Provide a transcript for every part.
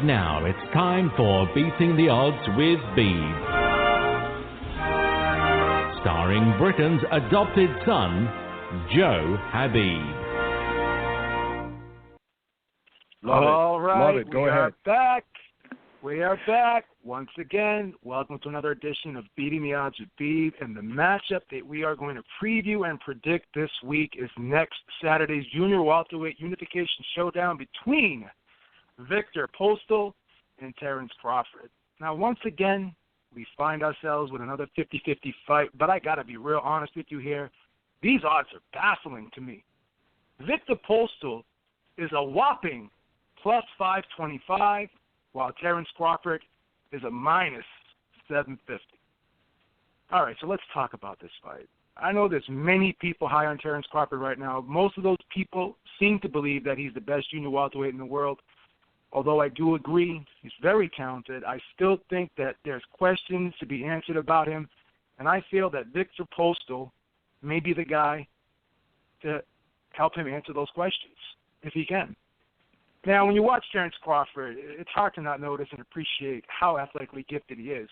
And now it's time for Beating the Odds with Beeb. Starring Britain's adopted son, Joe Habeeb. All right, Love it. Go ahead. We are back once again. Welcome to another edition of Beating the Odds with Beeb. And the matchup that we are going to preview and predict this week is next Saturday's Junior Welterweight Unification Showdown between Viktor Postal and Terence Crawford. Now, once again, we find ourselves with another 50-50 fight, but I got to be real honest with you here. These odds are baffling to me. Viktor Postal is a whopping plus 525, while Terence Crawford is a minus 750. All right, so let's talk about this fight. I know there's many people high on Terence Crawford right now. Most of those people seem to believe that he's the best junior welterweight in the world. Although I do agree he's very talented, I still think that there's questions to be answered about him, and I feel that Viktor Postal may be the guy to help him answer those questions, if he can. Now, when you watch Terence Crawford, it's hard to not notice and appreciate how athletically gifted he is.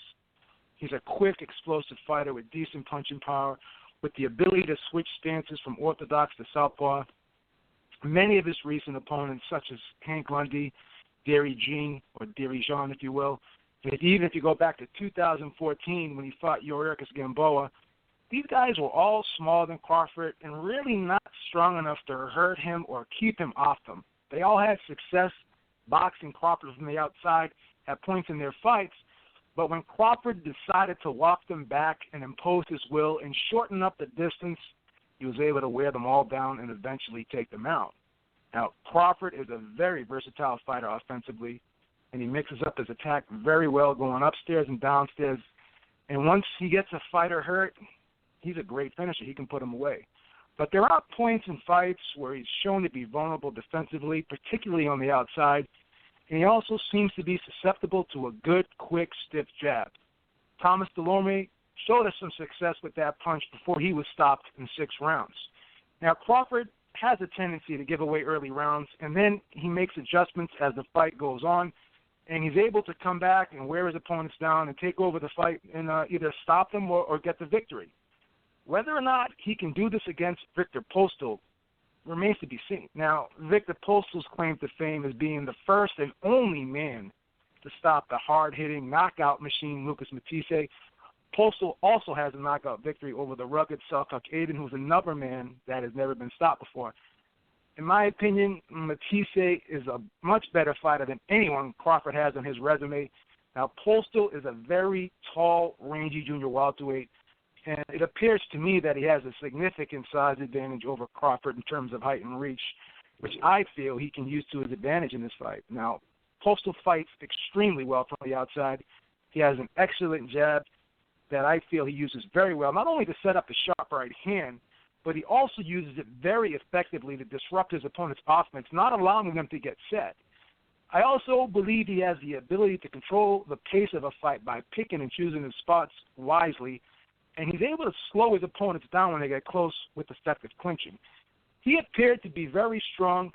He's a quick, explosive fighter with decent punching power, with the ability to switch stances from orthodox to southpaw. Many of his recent opponents, such as Hank Lundy, Dirijean, if you will, even if you go back to 2014 when he fought Yorikis Gamboa, these guys were all smaller than Crawford and really not strong enough to hurt him or keep him off them. They all had success boxing Crawford from the outside at points in their fights, but when Crawford decided to walk them back and impose his will and shorten up the distance, he was able to wear them all down and eventually take them out. Now, Crawford is a very versatile fighter offensively, and he mixes up his attack very well, going upstairs and downstairs. And once he gets a fighter hurt, he's a great finisher. He can put him away. But there are points in fights where he's shown to be vulnerable defensively, particularly on the outside, and he also seems to be susceptible to a good, quick, stiff jab. Thomas Delorme showed us some success with that punch before he was stopped in 6 rounds. Now, Crawford has a tendency to give away early rounds, and then he makes adjustments as the fight goes on, and he's able to come back and wear his opponents down and take over the fight and either stop them or get the victory. Whether or not he can do this against Viktor Postal remains to be seen. Now, Viktor Postal's claim to fame is being the first and only man to stop the hard-hitting knockout machine Lucas Matisse. Postal also has a knockout victory over the rugged Selçuk Aydin, who's another man that has never been stopped before. In my opinion, Matisse is a much better fighter than anyone Crawford has on his resume. Now, Postal is a very tall, rangy junior welterweight, and it appears to me that he has a significant size advantage over Crawford in terms of height and reach, which I feel he can use to his advantage in this fight. Now, Postal fights extremely well from the outside. He has an excellent jab that I feel he uses very well, not only to set up the sharp right hand, but he also uses it very effectively to disrupt his opponent's offense, not allowing them to get set. I also believe he has the ability to control the pace of a fight by picking and choosing his spots wisely, and he's able to slow his opponents down when they get close with effective clinching. He appeared to be very strong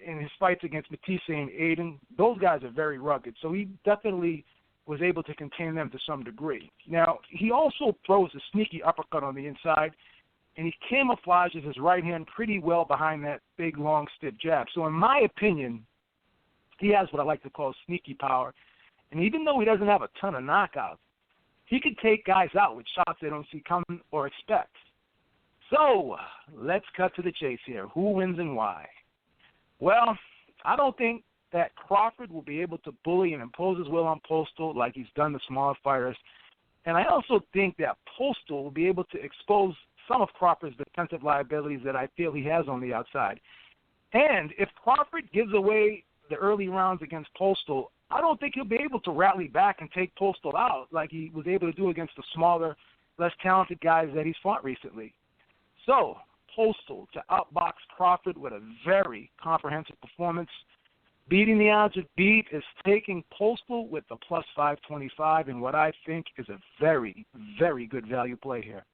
in his fights against Matisse and Aydin. Those guys are very rugged, so he definitely was able to contain them to some degree. Now, he also throws a sneaky uppercut on the inside, and he camouflages his right hand pretty well behind that big, long, stiff jab. So in my opinion, he has what I like to call sneaky power. And even though he doesn't have a ton of knockouts, he could take guys out with shots they don't see coming or expect. So let's cut to the chase here. Who wins and why? Well, I don't think that Crawford will be able to bully and impose his will on Postal like he's done the smaller fighters. And I also think that Postal will be able to expose some of Crawford's defensive liabilities that I feel he has on the outside. And if Crawford gives away the early rounds against Postal, I don't think he'll be able to rally back and take Postal out like he was able to do against the smaller, less talented guys that he's fought recently. So, Postal to outbox Crawford with a very comprehensive performance. Beating the odds with Beeb is taking Postal with the plus 525 in what I think is a very, very good value play here.